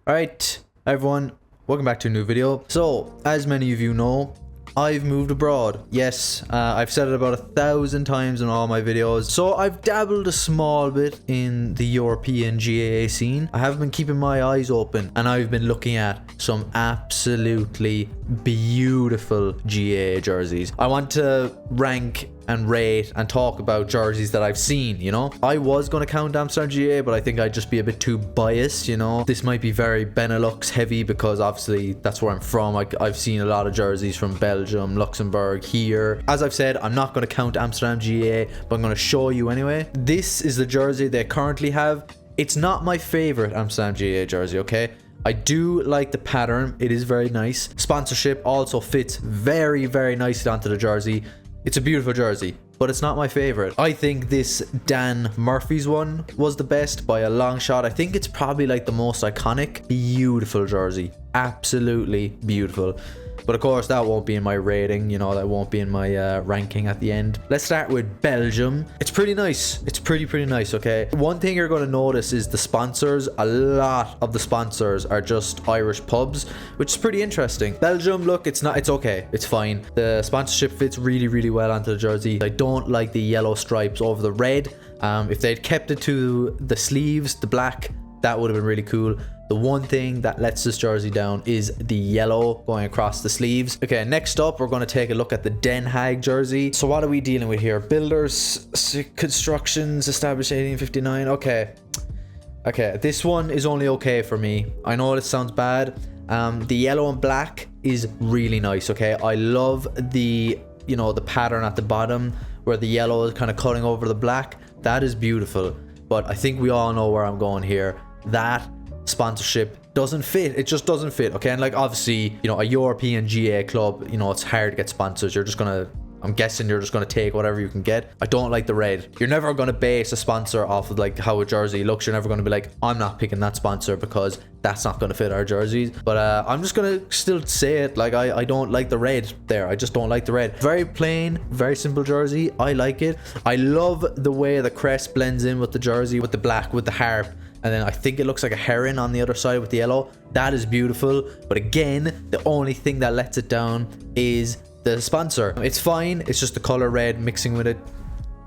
Alright, everyone, welcome back to a new video. So, as many of you know, I've moved abroad. Yes, I've said it about 1,000 times in all my videos. So I've dabbled a small bit in the European GAA scene. I have been keeping my eyes open and I've been looking at some absolutely beautiful GAA jerseys. I want to rank and rate and talk about jerseys that I've seen, you know. I was going to count Amsterdam GAA, but I think I'd just be a bit too biased, you know. This might be very Benelux heavy because obviously that's where I'm from. I've seen a lot of jerseys from Belgium, Luxembourg, here. As I've said, I'm not going to count Amsterdam GAA, but I'm going to show you anyway. This is the jersey they currently have. It's not my favorite Amsterdam GAA jersey, okay? I do like the pattern. It is very nice. Sponsorship also fits very, very nicely onto the jersey. It's a beautiful jersey, but it's not my favorite. I think this Dan Murphy's one was the best by a long shot. I think it's probably like the most iconic. Beautiful jersey. Absolutely beautiful. But of course, that won't be in my rating, you know, that won't be in my ranking at the end. Let's start with Belgium. It's pretty nice. It's pretty nice, okay? One thing you're going to notice is the sponsors. A lot of the sponsors are just Irish pubs, which is pretty interesting. Belgium, look, it's okay. It's fine. The sponsorship fits really well onto the jersey. I don't like the yellow stripes over the red. If they'd kept it to the sleeves, the black, that would have been really cool. The one thing that lets this jersey down is the yellow going across the sleeves. Okay, next up, we're going to take a look at the Den Haag jersey. So what are we dealing with here? Builders, constructions, established 1859. Okay, this one is only okay for me. I know this sounds bad. The yellow and black is really nice, okay? I love the, you know, the pattern at the bottom where the yellow is kind of cutting over the black. That is beautiful. But I think we all know where I'm going here. That sponsorship doesn't fit. It just doesn't fit, okay? And like, obviously, you know, a European GAA club, you know, it's hard to get sponsors. I'm guessing you're just gonna take whatever you can get. I don't like the red. You're never gonna base a sponsor off of like how a jersey looks. You're never gonna be like, I'm not picking that sponsor because that's not gonna fit our jerseys. But I'm just gonna still say it, like I don't like the red there. I just don't like the red. Very plain, very simple jersey. I like it. I love the way the crest blends in with the jersey, with the black, with the harp. And then I think it looks like a heron on the other side with the yellow. That is beautiful. But again, the only thing that lets it down is the sponsor. It's fine. It's just the color red mixing with it.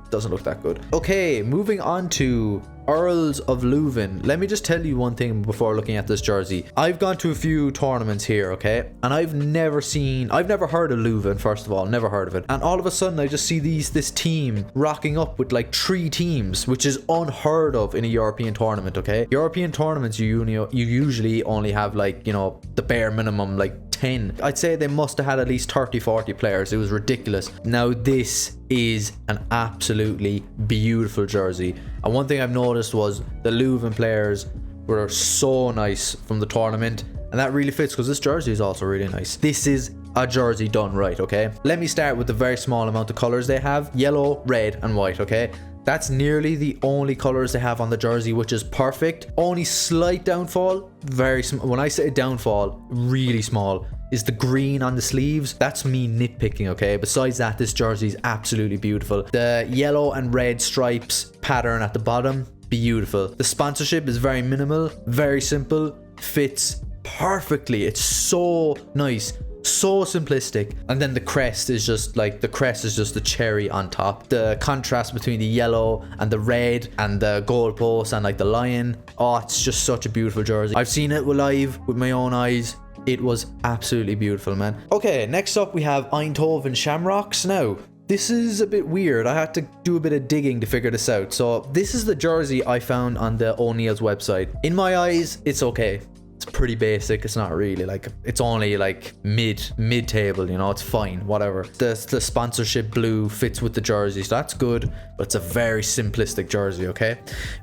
Doesn't look that good. Okay, moving on to Earls of Leuven. Let me just tell you one thing before looking at this jersey. I've gone to a few tournaments here, okay? And I've never heard of Leuven, first of all. Never heard of it. And all of a sudden, I just see this team rocking up with like 3 teams, which is unheard of in a European tournament, okay? European tournaments, you usually only have like, you know, the bare minimum, like 10. I'd say they must have had at least 30-40 players. It was ridiculous. Now this is an absolutely beautiful jersey, and one thing I've noticed was the Leuven players were so nice from the tournament, and that really fits because this jersey is also really nice. This is a jersey done right, okay? Let me start with the very small amount of colors they have: yellow, red and white, okay? That's nearly the only colors they have on the jersey, which is perfect. Only slight downfall, very small. When I say downfall, really small, is the green on the sleeves. That's me nitpicking, okay? Besides that, this jersey is absolutely beautiful. The yellow and red stripes pattern at the bottom, beautiful. The sponsorship is very minimal, very simple, fits perfectly. It's so nice. So simplistic. And then the crest is just like, the crest is just the cherry on top. The contrast between the yellow and the red and the goalpost and like the lion, oh, it's just such a beautiful jersey. I've seen it live with my own eyes. It was absolutely beautiful, man. Okay, next up we have Eindhoven Shamrocks. Now this is a bit weird. I had to do a bit of digging to figure this out. So this is the jersey I found on the O'Neill's website. In my eyes, it's okay. It's pretty basic. It's not really like, it's only like mid-table, you know. It's fine, whatever. The sponsorship blue fits with the jersey, so that's good, but it's a very simplistic jersey, okay?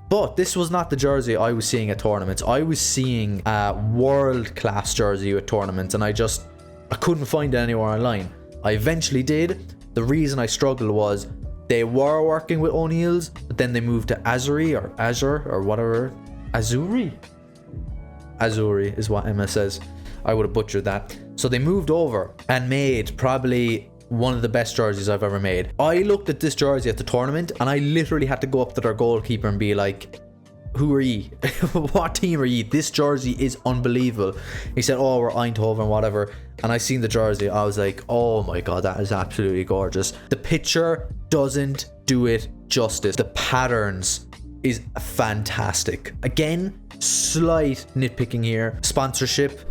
But this was not the jersey I was seeing at tournaments. I was seeing a world-class jersey at tournaments, and I couldn't find it anywhere online. I eventually did. The reason I struggled was they were working with O'Neill's, but then they moved to Azuri or Azure or whatever. Azuri is what Emma says. I would have butchered that. So they moved over and made probably one of the best jerseys I've ever made. I looked at this jersey at the tournament and I literally had to go up to their goalkeeper and be like, who are ye? What team are ye? This jersey is unbelievable. He said, oh, we're Eindhoven, whatever. And I seen the jersey. I was like, oh my God, that is absolutely gorgeous. The picture doesn't do it justice. The patterns is fantastic. Again, slight nitpicking here. Sponsorship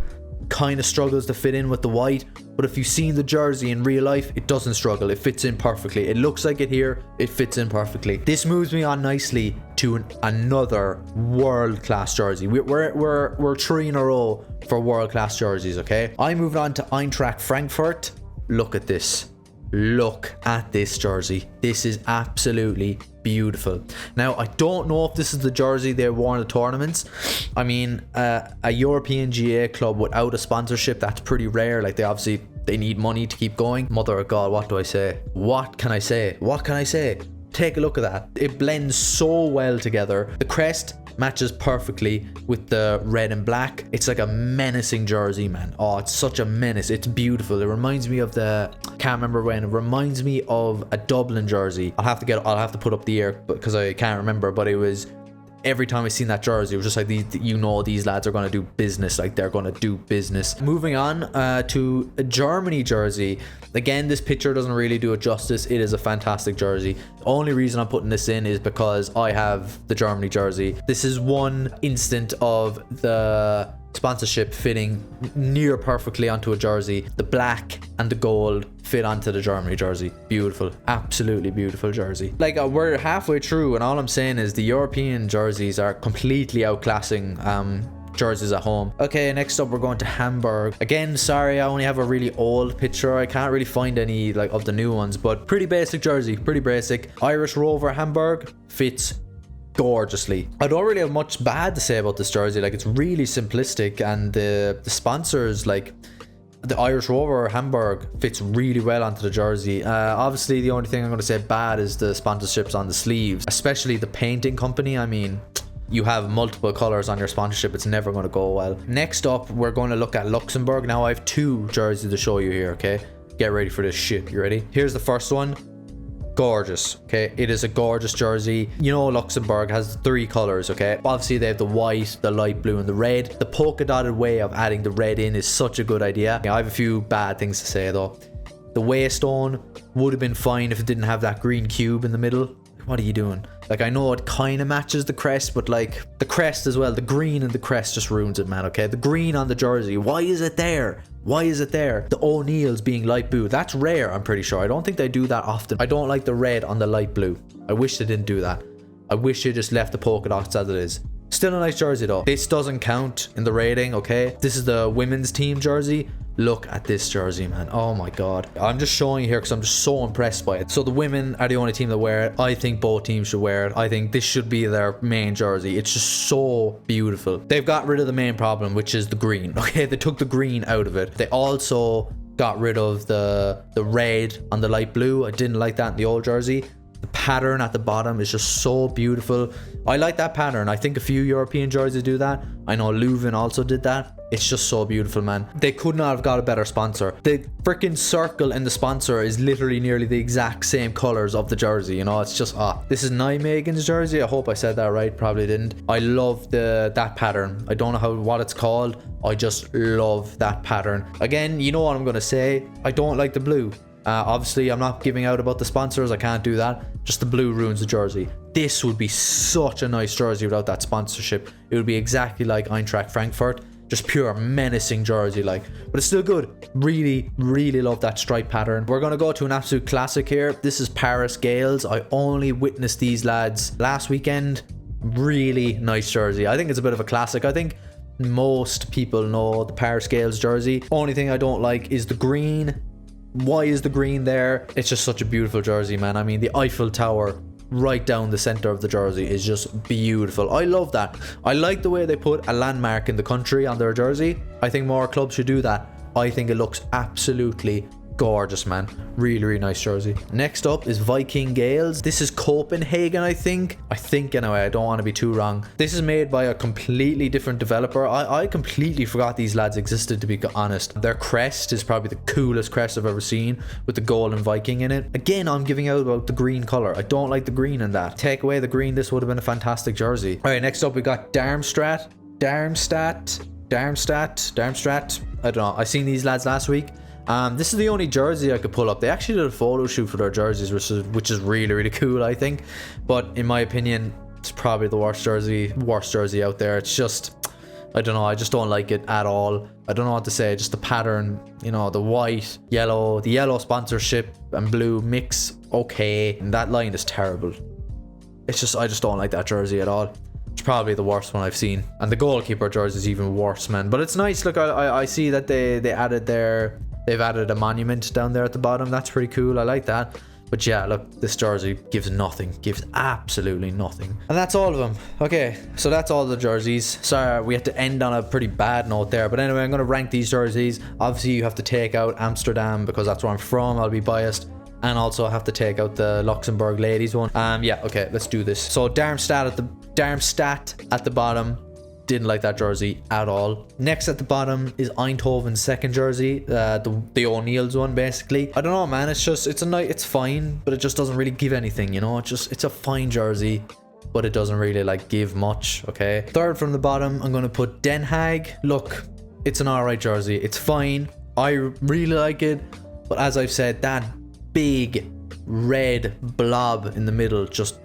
kind of struggles to fit in with the white, but if you've seen the jersey in real life, it doesn't struggle. It fits in perfectly. It looks like it here, it fits in perfectly. This moves me on nicely to another world-class jersey. We're 3 in a row for world-class jerseys, okay? I'm moving on to Eintracht Frankfurt. Look at this. Look at this jersey. This is absolutely beautiful. Now, I don't know if this is the jersey they wore in the tournaments. I mean, a European GAA club without a sponsorship, that's pretty rare. Like, they need money to keep going. Mother of God, what do I say? What can I say? What can I say? Take a look at that. It blends so well together. The crest matches perfectly with the red and black. It's like a menacing jersey, man. Oh, it's such a menace. It's beautiful. It reminds me of can't remember when. It reminds me of a Dublin jersey. I'll have to put up the year because I can't remember, but it was, every time I seen that jersey, it was just like, these lads are going to do business. Like, they're going to do business. Moving on to a Germany jersey. Again, this picture doesn't really do it justice. It is a fantastic jersey. The only reason I'm putting this in is because I have the Germany jersey. This is one instant of the sponsorship fitting near perfectly onto a jersey. The black and the gold fit onto the Germany jersey. Beautiful, absolutely beautiful jersey. Like, we're halfway through, and all I'm saying is the European jerseys are completely outclassing jerseys at home. Okay, next up we're going to Hamburg. Again, sorry, I only have a really old picture. I can't really find any like of the new ones, but pretty basic jersey, pretty basic. Irish Rover Hamburg fits gorgeously. I don't really have much bad to say about this jersey. Like, it's really simplistic, and the sponsors, like the Irish Rover Hamburg, fits really well onto the jersey. Obviously the only thing I'm going to say bad is the sponsorships on the sleeves, especially the painting company. I mean, you have multiple colors on your sponsorship, it's never going to go well. Next up, we're going to look at Luxembourg. Now, I have 2 jerseys to show you here, okay? Get ready for this shit. You ready? Here's the first one. Gorgeous, okay? It is a gorgeous jersey. You know, Luxembourg has 3 colors, okay? Obviously, they have the white, the light blue, and the red. The polka dotted way of adding the red in is such a good idea. I have a few bad things to say, though. The waistone would have been fine if it didn't have that green cube in the middle. What are you doing? Like, I know it kind of matches the crest, but like the crest as well, the green and the crest just ruins it, man. Okay, the green on the jersey, why is it there? Why is it there? The O'Neills being light blue, that's rare, I'm pretty sure. I don't think they do that often. I don't like the red on the light blue. I wish they didn't do that. I wish they just left the polka dots as it is. Still a nice jersey though. This doesn't count in the rating, okay? This is the women's team jersey. Look at this jersey, man. Oh my God. I'm just showing you here because I'm just so impressed by it. So the women are the only team that wear it. I think both teams should wear it. I think this should be their main jersey. It's just so beautiful. They've got rid of the main problem, which is the green. Okay, they took the green out of it. They also got rid of the red on the light blue. I didn't like that in the old jersey. The pattern at the bottom is just so beautiful. I like that pattern. I think a few European jerseys do that. I know Leuven also did that. It's just so beautiful, man. They could not have got a better sponsor. The freaking circle in the sponsor is literally nearly the exact same colors of the jersey. You know, it's just, this is Nijmegen's jersey. I hope I said that right. Probably didn't. I love that pattern. I don't know what it's called. I just love that pattern. Again, you know what I'm going to say. I don't like the blue. Obviously, I'm not giving out about the sponsors. I can't do that. Just the blue ruins the jersey. This would be such a nice jersey without that sponsorship. It would be exactly like Eintracht Frankfurt. Just pure menacing jersey, like, but it's still good. Really, really love that stripe pattern. We're gonna go to an absolute classic here. This is Paris Gales. I only witnessed these lads last weekend. Really nice jersey. I think it's a bit of a classic. I think most people know the Paris Gales jersey. Only thing I don't like is the green. Why is the green there? It's just such a beautiful jersey, man. I mean, the Eiffel Tower right down the center of the jersey is just beautiful. I love that. I like the way they put a landmark in the country on their jersey. I think more clubs should do that. I think it looks absolutely Gorgeous, man. Really, really nice jersey. Next up is Viking Gales. This is Copenhagen, I think. Anyway, I don't want to be too wrong. This is made by a completely different developer. I completely forgot these lads existed, to be honest. Their crest is probably the coolest crest I've ever seen, with the golden Viking in it. Again, I'm giving out about the green color. I don't like the green in that. Take away the green, this would have been a fantastic jersey. All right, next up we got Darmstadt. I don't know. I seen these lads last week. This is the only jersey I could pull up. They actually did a photo shoot for their jerseys, which is really, really cool, I think. But in my opinion, it's probably the worst jersey out there. It's just, I don't know. I just don't like it at all. I don't know what to say. Just the pattern, you know, the white, yellow, the yellow sponsorship and blue mix. Okay, and that line is terrible. It's just, I just don't like that jersey at all. It's probably the worst one I've seen. And the goalkeeper jersey is even worse, man. But it's nice. Look, I see that they've added a monument down there at the bottom. That's pretty cool. I like that. But yeah, look, this jersey gives nothing. Gives absolutely nothing. And that's all of them. Okay, so that's all the jerseys. Sorry, we had to end on a pretty bad note there. But anyway, I'm going to rank these jerseys. Obviously, you have to take out Amsterdam because that's where I'm from. I'll be biased. And also I have to take out the Luxembourg ladies one. Yeah, okay, let's do this. So Darmstadt at the bottom. Didn't like that jersey at all. Next at the bottom is Eindhoven's second jersey, the O'Neill's one, basically. I don't know, man. It's fine, but it just doesn't really give anything, you know. It's a fine jersey, but it doesn't really like give much. Okay. Third from the bottom, I'm gonna put Den Haag. Look, it's an alright jersey. It's fine. I really like it, but as I've said, that big red blob in the middle just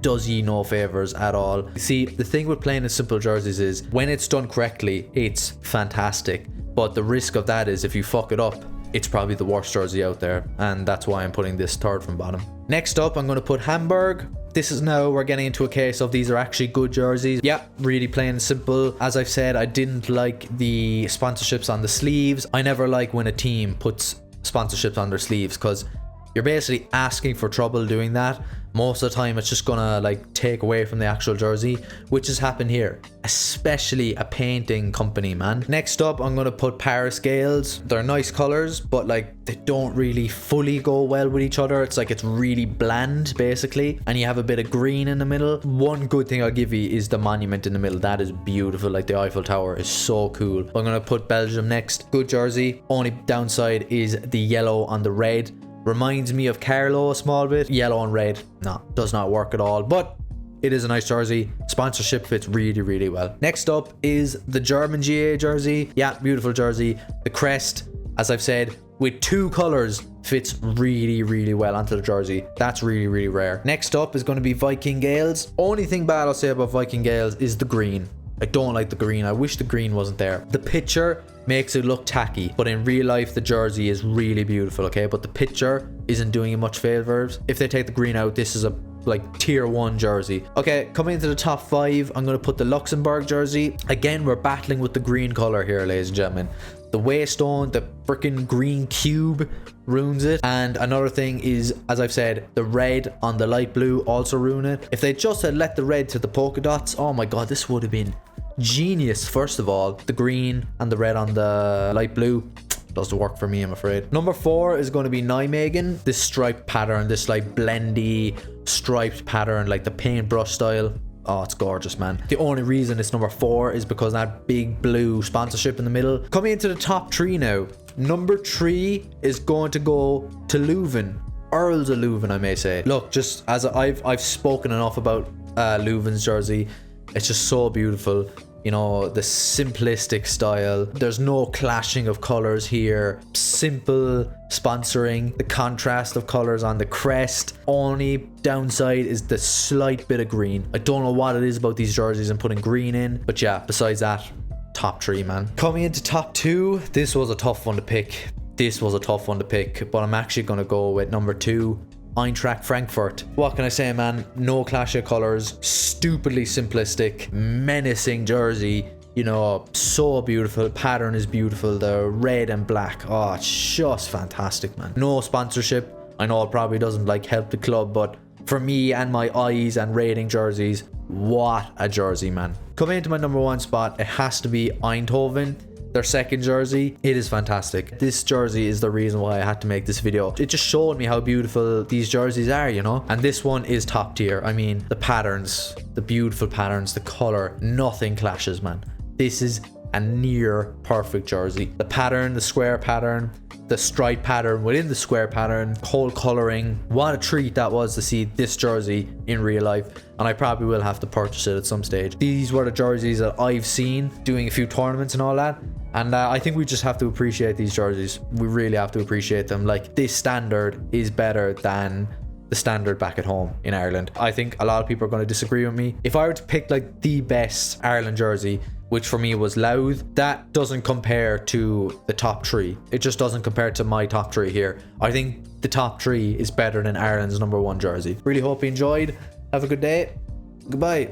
does ye no favors at all. See, the thing with plain and simple jerseys is when it's done correctly, it's fantastic. But the risk of that is if you fuck it up, it's probably the worst jersey out there. And that's why I'm putting this third from bottom. Next up, I'm going to put Hamburg. This is now we're getting into a case of these are actually good jerseys. Yeah, really plain and simple. As I've said, I didn't like the sponsorships on the sleeves. I never like when a team puts sponsorships on their sleeves because you're basically asking for trouble doing that. Most of the time it's just gonna like take away from the actual jersey, which has happened here, especially a painting company, man. Next up, I'm gonna put Paris Gales. They're nice colors, but like they don't really fully go well with each other. It's like it's really bland basically, and you have a bit of green in the middle. One good thing I'll give you is the monument in the middle. That is beautiful. Like the Eiffel Tower is so cool. I'm gonna put Belgium next. Good jersey. Only downside is the yellow on the red. Reminds me of Carlo a small bit. Yellow and red, no, does not work at all, but it is a nice jersey. Sponsorship fits really, really well. Next up is the German GAA jersey. Yeah, beautiful jersey. The crest, as I've said, with two colors fits really, really well onto the jersey. That's really, really rare. Next up is going to be Viking Gales. Only thing bad I'll say about Viking Gales is the green. I don't like the green. I wish the green wasn't there. The picture makes it look tacky, but in real life the jersey is really beautiful, okay? But the picture isn't doing you much favors. If they take the green out, this is a like tier 1 jersey. Okay, coming into the top 5, I'm going to put the Luxembourg jersey. Again, we're battling with the green color here, ladies and gentlemen. The waistone, the freaking green cube ruins it. And another thing is, as I've said, the red on the light blue also ruin it. If they just had let the red to the polka dots, oh my god, this would have been genius. First of all, the green and the red on the light blue doesn't work for me, I'm afraid. Number 4 is going to be Nijmegen. This striped pattern, this like blendy striped pattern, like the paintbrush style. Oh, it's gorgeous, man. The only reason it's number 4 is because that big blue sponsorship in the middle. Coming into the top 3 now. Number 3 is going to go to Leuven. Earls of Leuven, I may say. Look, just as I've spoken enough about Leuven's jersey. It's just so beautiful. You know, the simplistic style. There's no clashing of colors here. Simple sponsoring. The contrast of colors on the crest. Only downside is the slight bit of green. I don't know what it is about these jerseys and putting green in. But yeah, besides that, top 3, man. Coming into top 2, this was a tough one to pick. But I'm actually going to go with number 2. Eintracht Frankfurt. What can I say, man? No clash of colors, stupidly simplistic, menacing jersey. You know, so beautiful. Pattern is beautiful. The red and black. Oh, it's just fantastic, man. No sponsorship. I know it probably doesn't like help the club, but for me and my eyes and rating jerseys, what a jersey, man. Coming into my number 1 spot, it has to be Eindhoven. their second jersey. It is fantastic. This jersey is the reason why I had to make this video. It just showed me how beautiful these jerseys are, you know? And this one is top tier. I mean, the patterns, the beautiful patterns, the color, nothing clashes, man. This is a near perfect jersey. The pattern, the square pattern, the stripe pattern within the square pattern, whole coloring. What a treat that was to see this jersey in real life, and I probably will have to purchase it at some stage. These were the jerseys that I've seen doing a few tournaments and all that, and I think we just have to appreciate these jerseys. We really have to appreciate them. Like, this standard is better than the standard back at home in Ireland. I think a lot of people are going to disagree with me. If I were to pick like the best Ireland jersey, which for me was Louth, that doesn't compare to the top three. It just doesn't compare to my top three here. I think the top three is better than Ireland's #1 jersey. Really hope you enjoyed. Have a good day. Goodbye.